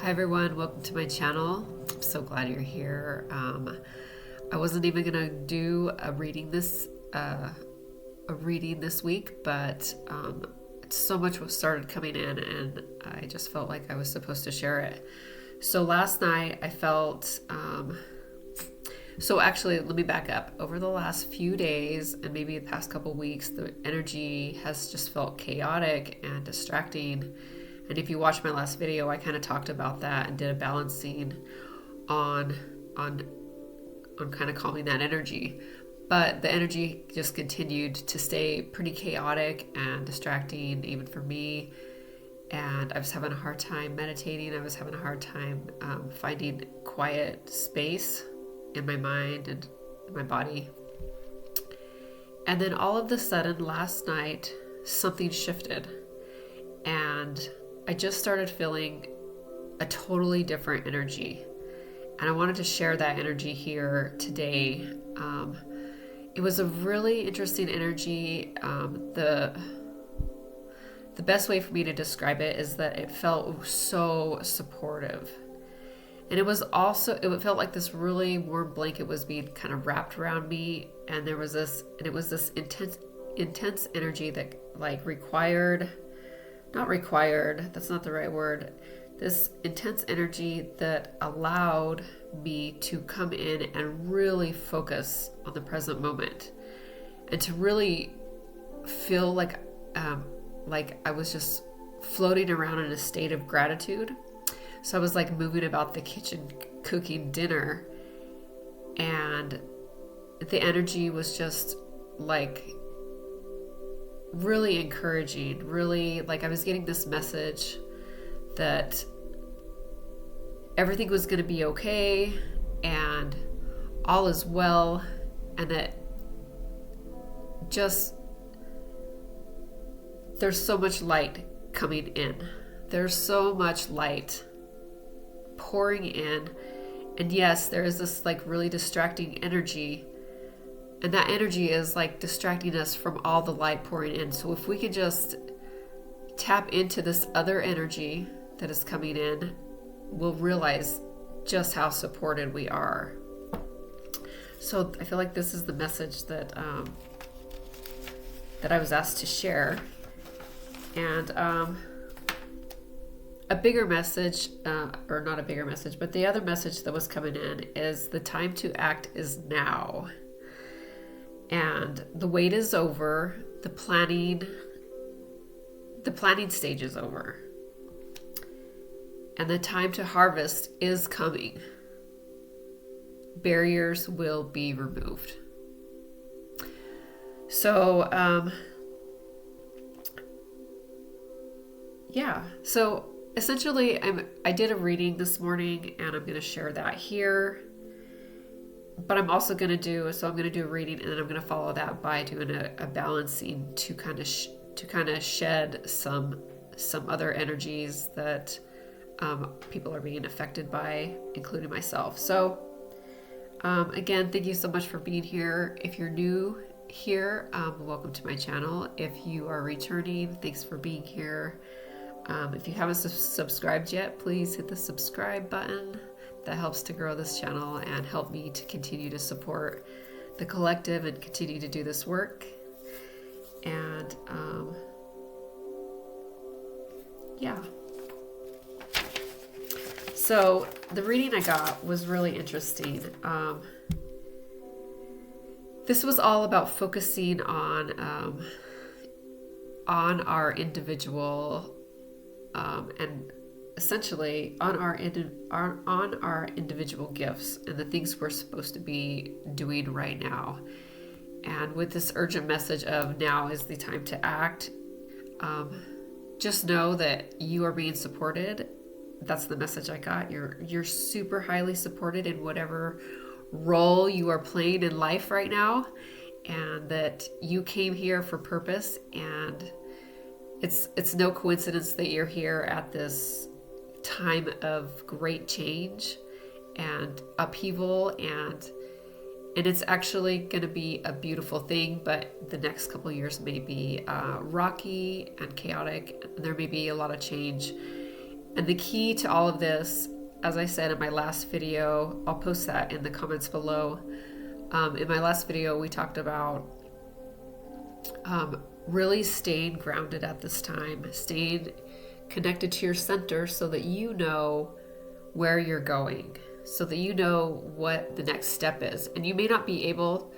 Hi everyone, welcome to my channel. I'm so glad you're here. I wasn't even gonna do a reading this week, but so much was started coming in, and I just felt like I was supposed to share it. So last night I felt. So actually, let me back up. Over the last few days and maybe the past couple weeks, the energy has just felt chaotic and distracting. And if you watched my last video, I kind of talked about that and did a balancing on kind of calming that energy. But the energy just continued to stay pretty chaotic and distracting, even for me. And I was having a hard time meditating. I was having a hard time finding quiet space in my mind and in my body. And then all of a sudden last night, something shifted. And I just started feeling a totally different energy. And I wanted to share that energy here today. It was a really interesting energy. The best way for me to describe it is that it felt so supportive. And it felt like this really warm blanket was being kind of wrapped around me. And it was this intense energy that that's not the right word. This intense energy that allowed me to come in and really focus on the present moment. And to really feel like I was just floating around in a state of gratitude. So I was like moving about the kitchen, cooking dinner, and the energy was just like really encouraging, really like I was getting this message that everything was going to be okay and all is well, and that just there's so much light coming in. There's so much light pouring in, and yes, there is this like really distracting energy, and that energy is like distracting us from all the light pouring in. So if we could just tap into this other energy that is coming in, we'll realize just how supported we are. So I feel like this is the message that I was asked to share. And a bigger message, or not a bigger message, but the other message that was coming in is the time to act is now. And the wait is over. The planning stage is over. And the time to harvest is coming. Barriers will be removed. So, so essentially, I did a reading this morning, and I'm going to share that here. But I'm also going to do a reading, and then I'm going to follow that by doing a balancing to kind of shed some other energies that people are being affected by, including myself. So again, thank you so much for being here. If you're new here, welcome to my channel. If you are returning, thanks for being here. If you haven't subscribed yet, please hit the subscribe button. That helps to grow this channel and help me to continue to support the collective and continue to do this work. And so the reading I got was really interesting. This was all about focusing on our individual and essentially on our individual gifts and the things we're supposed to be doing right now. And with this urgent message of now is the time to act, just know that you are being supported. That's the message I got. You're super highly supported in whatever role you are playing in life right now, and that you came here for purpose. And it's no coincidence that you're here at this time of great change and upheaval, and it's actually going to be a beautiful thing. But the next couple of years may be rocky and chaotic, and there may be a lot of change, And the key to all of this, as I said in my last video, I'll post that in the comments below. In my last video, we talked about really staying grounded at this time, staying connected to your center so that you know where you're going, so that you know what the next step is. And you may not be able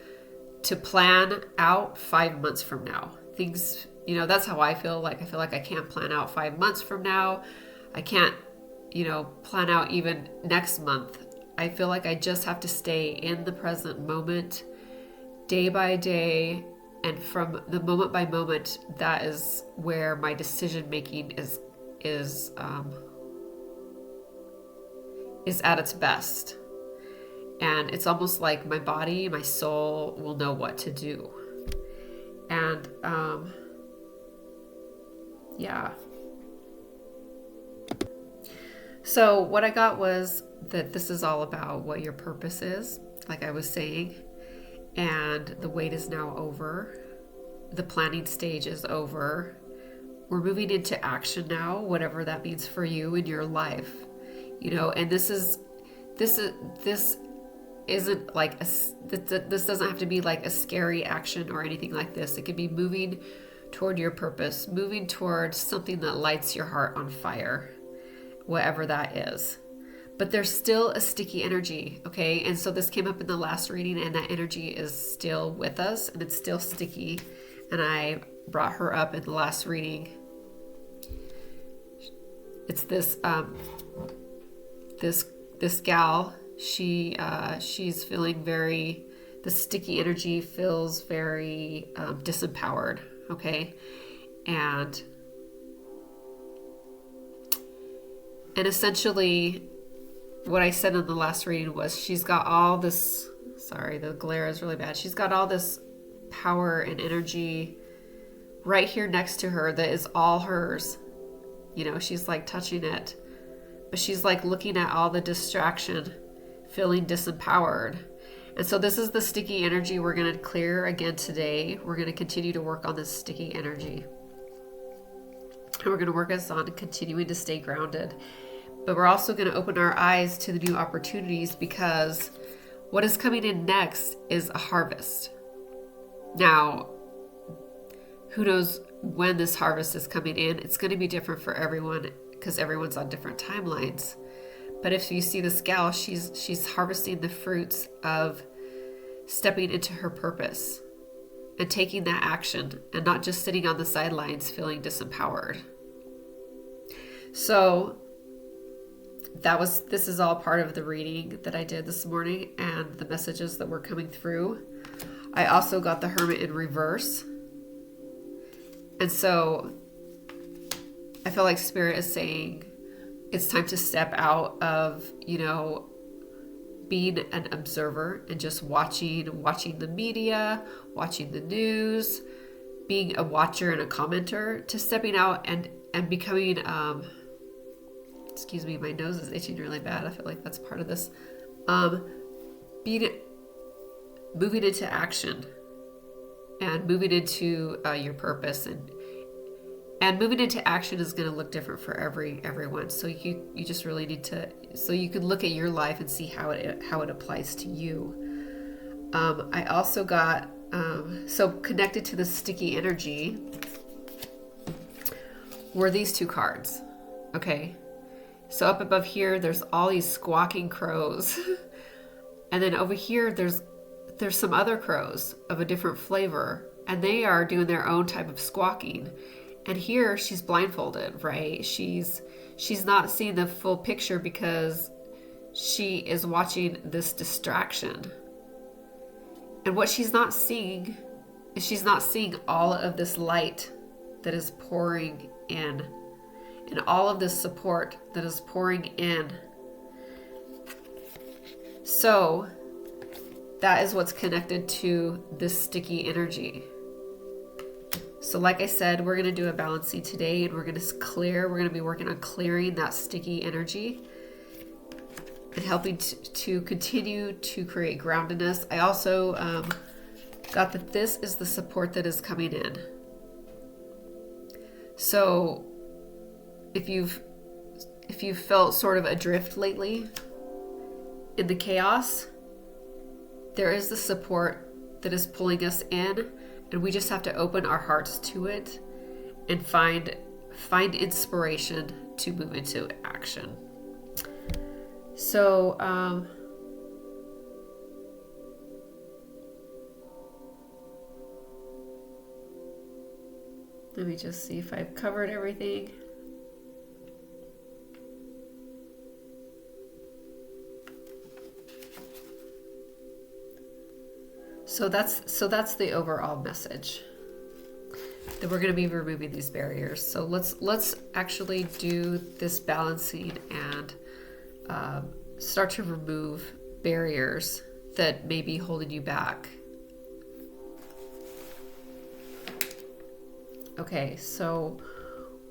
to plan out 5 months from now. Things, that's how I feel like. I feel like I can't plan out 5 months from now. I can't, plan out even next month. I feel like I just have to stay in the present moment, day by day, and from the moment by moment, that is where my decision making is at its best. And it's almost like my body, my soul will know what to do. And yeah. So what I got was that this is all about what your purpose is, like I was saying, and the wait is now over. The planning stage is over. We're moving into action now, whatever that means for you in your life. And this isn't like this doesn't have to be like a scary action or anything like this. It could be moving toward your purpose, moving towards something that lights your heart on fire, whatever that is. But there's still a sticky energy, okay? And so this came up in the last reading, and that energy is still with us, and it's still sticky. And I brought her up in the last reading. It's this this gal. She's feeling the sticky energy feels very disempowered, okay? And essentially what I said in the last reading was she's got all this, sorry, the glare is really bad. She's got all this power and energy right here next to her that is all hers. She's like touching it, but she's like looking at all the distraction, feeling disempowered. And so this is the sticky energy we're going to clear again today. We're going to continue to work on this sticky energy. And we're going to work us on continuing to stay grounded. But we're also going to open our eyes to the new opportunities, because what is coming in next is a harvest. Now, who knows when this harvest is coming in? It's going to be different for everyone because everyone's on different timelines. But if you see this gal, she's harvesting the fruits of stepping into her purpose and taking that action, and not just sitting on the sidelines feeling disempowered. So this is all part of the reading that I did this morning and the messages that were coming through. I also got the Hermit in reverse. And so I feel like Spirit is saying it's time to step out of, being an observer and just watching the media, watching the news, being a watcher and a commenter, to stepping out and becoming, excuse me, my nose is itching really bad. I feel like that's part of this. Moving into action and moving into your purpose, and moving into action is going to look different for everyone. So you just really need to, so you can look at your life and see how it applies to you. I also got so connected to the sticky energy were these two cards. Okay, so up above here there's all these squawking crows, and then over here there's some other crows of a different flavor, and they are doing their own type of squawking. And here she's blindfolded, right? She's not seeing the full picture because she is watching this distraction. And what she's not seeing is she's not seeing all of this light that is pouring in, and all of this support that is pouring in. So that is what's connected to this sticky energy. So like I said, we're going to do a balancing today, and we're going to be working on clearing that sticky energy and helping to continue to create groundedness. I also got that this is the support that is coming in. So if you've if you felt sort of adrift lately in the chaos, there is the support that is pulling us in, and we just have to open our hearts to it and find inspiration to move into action. So let me just see if I've covered everything. So that's the overall message, that we're going to be removing these barriers. So let's actually do this balancing and start to remove barriers that may be holding you back. Okay, so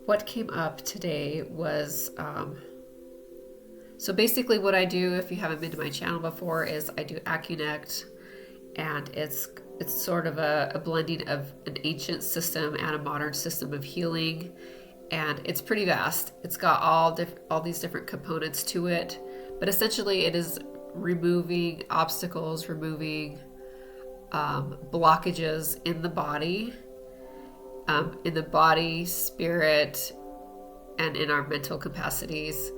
what came up today was, so basically what I do, if you haven't been to my channel before, is I do AcuNect, and it's sort of a blending of an ancient system and a modern system of healing, and it's pretty vast. It's got all these different components to it, but essentially it is removing obstacles, removing blockages in the body, spirit, and in our mental capacities.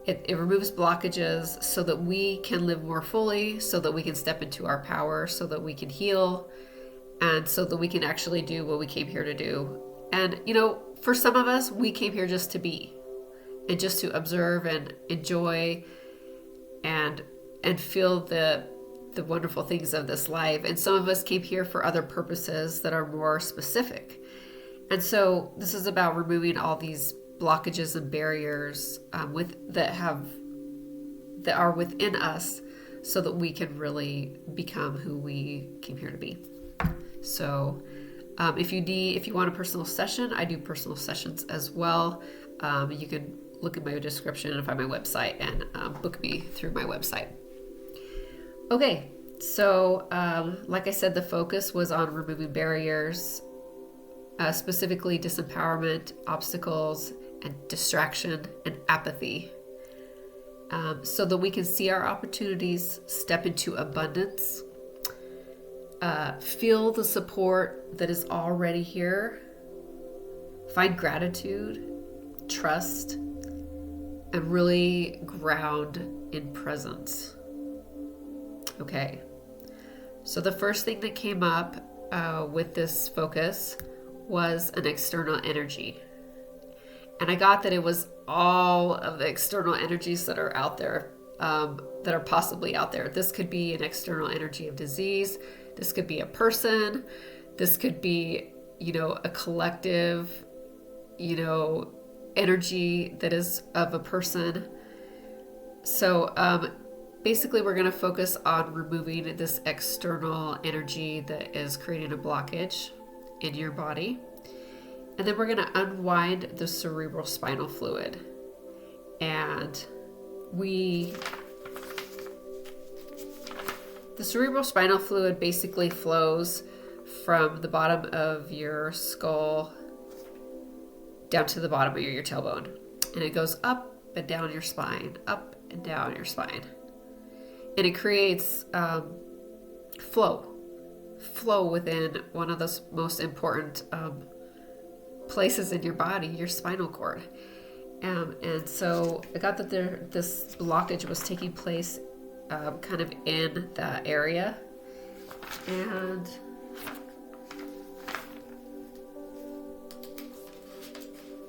It removes blockages so that we can live more fully, so that we can step into our power, so that we can heal, and so that we can actually do what we came here to do. And, for some of us, we came here just to be, and just to observe and enjoy and feel the wonderful things of this life. And some of us came here for other purposes that are more specific. And so this is about removing all these blockages and barriers that are within us, so that we can really become who we came here to be. So if you want a personal session, I do personal sessions as well. You can look at my description and find my website and book me through my website. Okay, so like I said, the focus was on removing barriers, specifically disempowerment, obstacles, and distraction and apathy, so that we can see our opportunities, step into abundance, feel the support that is already here, find gratitude, trust, and really ground in presence. Okay, so the first thing that came up with this focus was an external energy. And I got that it was all of the external energies that are out there, that are possibly out there. This could be an external energy of disease. This could be a person. This could be, a collective, energy that is of a person. So basically we're going to focus on removing this external energy that is creating a blockage in your body. And then we're going to unwind the cerebral spinal fluid. And the cerebral spinal fluid basically flows from the bottom of your skull down to the bottom of your tailbone. And it goes up and down your spine, up and down your spine. And it creates flow within one of the most important places in your body, your spinal cord. And so I got that this blockage was taking place kind of in that area. And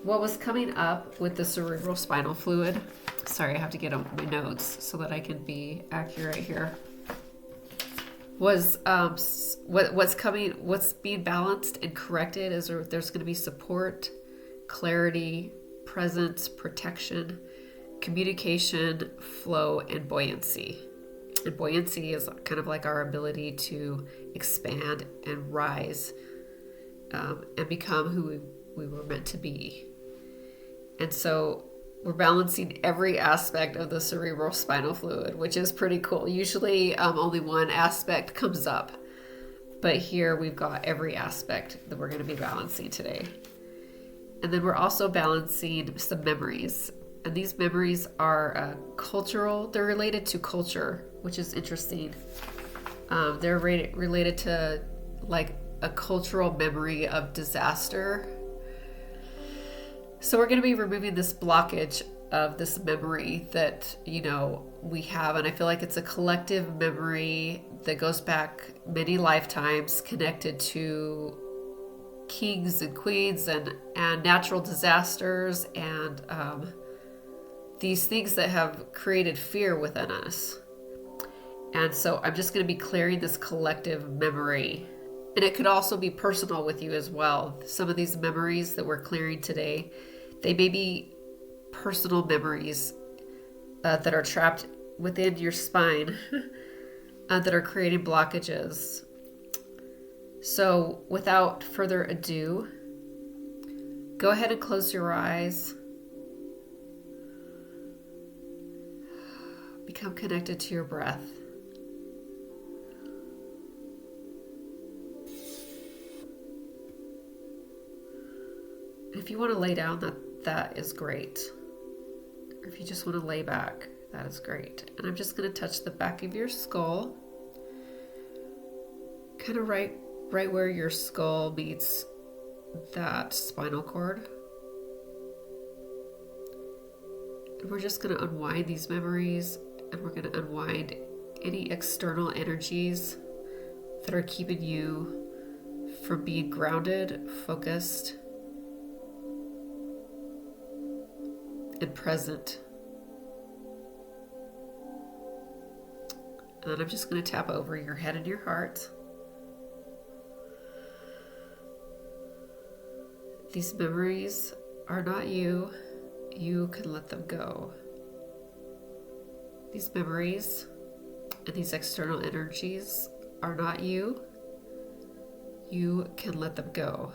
what was coming up with the cerebral spinal fluid, sorry, I have to get on my notes so that I can be accurate here, was what's being balanced and corrected is there's going to be support, clarity, presence, protection, communication, flow, and buoyancy. And buoyancy is kind of like our ability to expand and rise and become who we were meant to be. And so we're balancing every aspect of the cerebral spinal fluid, which is pretty cool. Usually only one aspect comes up, but here we've got every aspect that we're going to be balancing today. And then we're also balancing some memories. And these memories are cultural, they're related to culture, which is interesting. They're related to like a cultural memory of disaster. So we're going to be removing this blockage of this memory that, we have. And I feel like it's a collective memory that goes back many lifetimes, connected to kings and queens and natural disasters and these things that have created fear within us. And so I'm just going to be clearing this collective memory. And it could also be personal with you as well. Some of these memories that we're clearing today, they may be personal memories that are trapped within your spine that are creating blockages. So without further ado, go ahead and close your eyes. Become connected to your breath. If you want to lay down, that is great. Or if you just want to lay back, that is great. And I'm just going to touch the back of your skull, kind of right where your skull meets that spinal cord. And we're just going to unwind these memories, and we're going to unwind any external energies that are keeping you from being grounded, focused, and present. And then I'm just going to tap over your head and your heart. These memories are not you. You can let them go. These memories and these external energies are not you. You can let them go.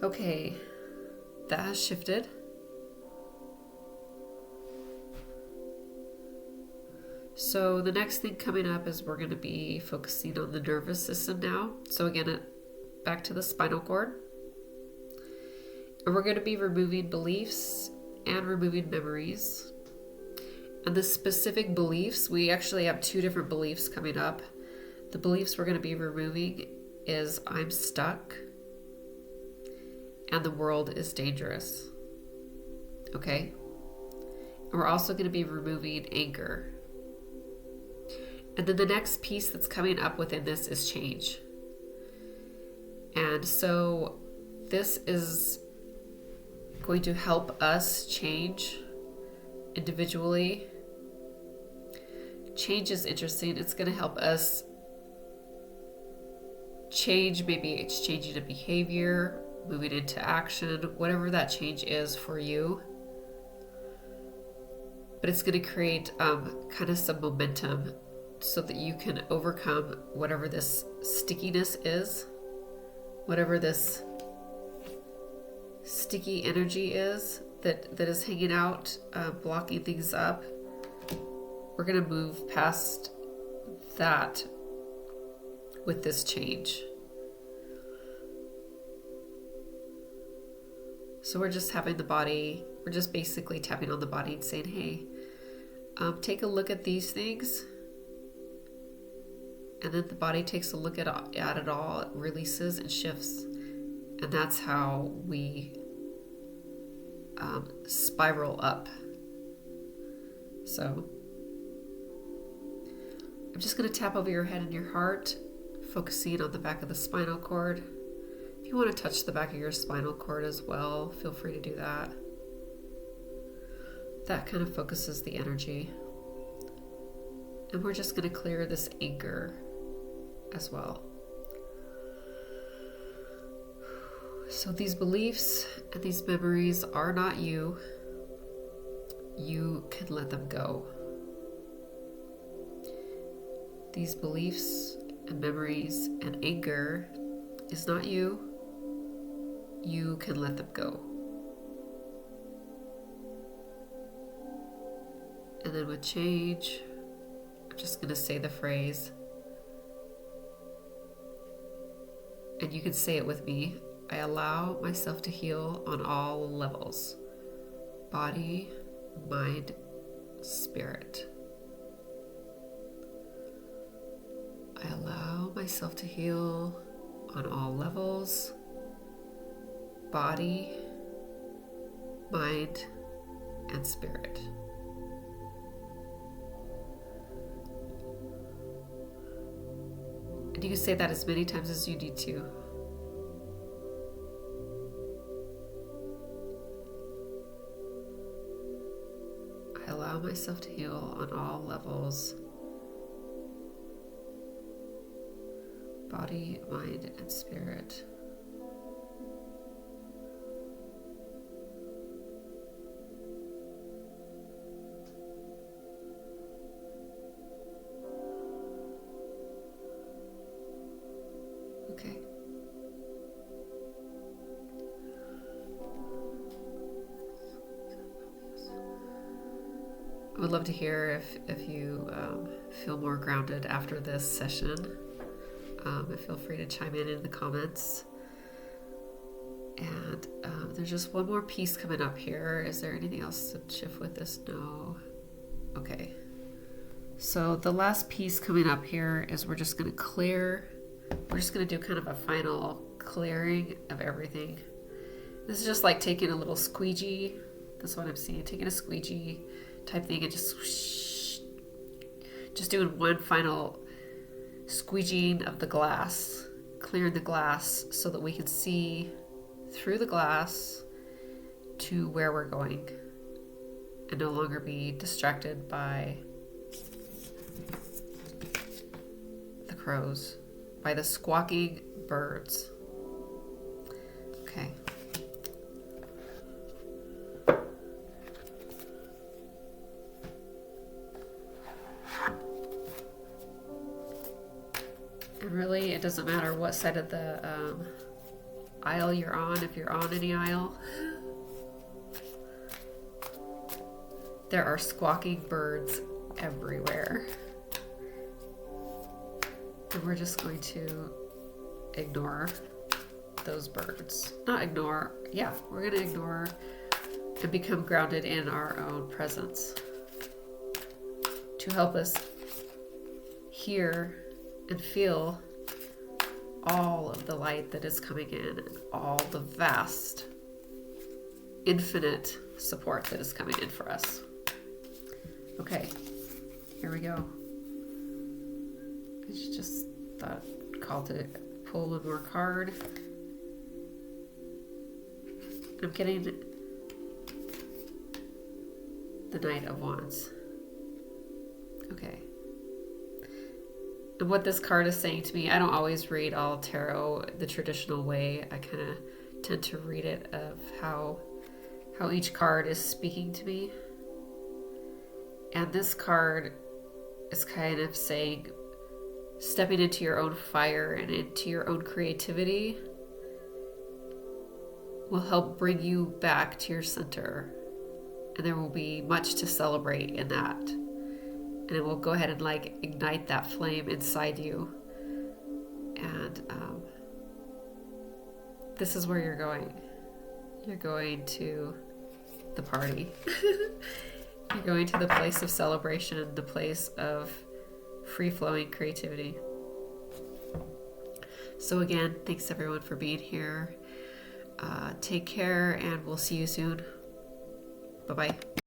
Okay, that has shifted. So the next thing coming up is we're going to be focusing on the nervous system now. So again, back to the spinal cord. And we're going to be removing beliefs and removing memories. And the specific beliefs, we actually have two different beliefs coming up. The beliefs we're going to be removing is I'm stuck and the world is dangerous. Okay? And we're also going to be removing anger. And then the next piece that's coming up within this is change. And so this is going to help us change individually. Change is interesting. It's going to help us change. Maybe it's changing a behavior, moving into action, whatever that change is for you. But it's going to create kind of some momentum so that you can overcome whatever this stickiness is, whatever this sticky energy is that is hanging out, blocking things up. We're going to move past that with this change. So we're just having the body, we're just basically tapping on the body and saying, hey, take a look at these things. And then the body takes a look at it all, it releases and shifts. And that's how we spiral up. So I'm just going to tap over your head and your heart, focusing on the back of the spinal cord. If you want to touch the back of your spinal cord as well, feel free to do that. That kind of focuses the energy. And we're just going to clear this anger as well. So these beliefs and these memories are not you. You can let them go. These beliefs and memories and anger is not you, you can let them go. And then with change, I'm just going to say the phrase, and you can say it with me. I allow myself to heal on all levels: body, mind, spirit. I allow myself to heal on all levels: body, mind, and spirit. And you can say that as many times as you need to. I allow myself to heal on all levels: body, mind, and spirit. Okay. I would love to hear if you feel more grounded after this session. Feel free to chime in the comments. And there's just one more piece coming up here. Is there anything else to shift with this? No. Okay. So the last piece coming up here is we're just going to clear. We're just going to do kind of a final clearing of everything. This is just like taking a little squeegee. That's what I'm seeing. Taking a squeegee type thing and just whoosh, just doing one final squeegeeing of the glass, clearing the glass so that we can see through the glass to where we're going and no longer be distracted by the crows, by the squawking birds. Okay. And really, it doesn't matter what side of the aisle you're on, if you're on any aisle. There are squawking birds everywhere. And we're just going to ignore those birds. Not ignore, yeah, we're going to ignore and become grounded in our own presence to help us hear and feel all of the light that is coming in and all the vast, infinite support that is coming in for us. Okay, here we go. I just thought, called to pull one more card. I'm getting the Knight of Wands. Okay. And what this card is saying to me, I don't always read all tarot the traditional way. I kind of tend to read it of how each card is speaking to me. And this card is kind of saying, stepping into your own fire and into your own creativity will help bring you back to your center. And there will be much to celebrate in that. And it will go ahead and like ignite that flame inside you. And this is where you're going. You're going to the party. You're going to the place of celebration, the place of free-flowing creativity. So again, thanks everyone for being here. Take care, and we'll see you soon. Bye-bye.